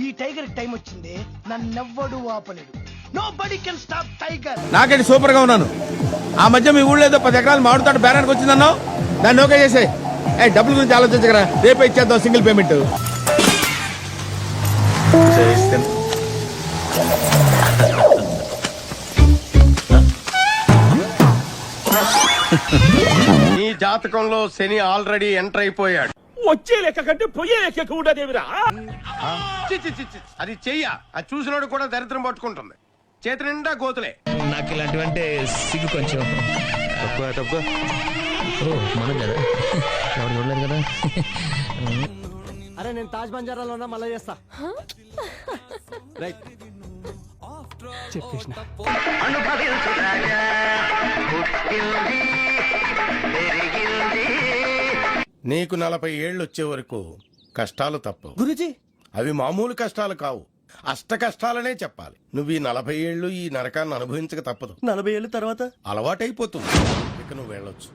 ఈ tiger time వచ్చింది, నన్నెవ్వడు ఆపలేడు. Nobody can stop tiger. నాకండి సూపర్ గా ఉన్నాను. ఆ మధ్య మీ ఊళ్ళో ఏదో 10 ఎకరాలు మామిడితోట బేరానికి వచ్చిందన్నావు, దాన్ని ఓకే చేసాయి. డబ్బుల గురించి ఆలోచించగరా, రేపే ఇచ్చేద్దాం సింగిల్ పేమెంట్. నీ జాతకంలో శని ఆల్రెడీ ఎంటర్ అయిపోయాడు. వచ్చే లెక్క కంటే పోయే లెక్క కూడా దేవిరా. అది చెయ్య, అది చూసినోడు కూడా దరిద్రం పట్టుకుంటుంది. చేతి నిండా గోతులే. నాకు ఇలాంటివంటే సిగ్గు కొంచెం. మనం కదా ఎవరు చూడలేదు కదా. అరే నేను తాజ్ బంజారాలో ఉన్నా, మళ్ళీ చేస్తా. రైట్ చెప్పేసిన. నీకు 40 ఏళ్ళు వచ్చే వరకు కష్టాలు తప్పవు గురూజీ. అవి మామూలు కష్టాలు కావు, అష్ట కష్టాలనే చెప్పాలి. నువ్వు ఈ 40 ఏళ్ళు ఈ నరకాన్ని అనుభవించక తప్పదు. 40 ఏళ్ళ తర్వాత అలవాటైపోతుంది. ఇక నువ్వు వెళ్ళొచ్చు.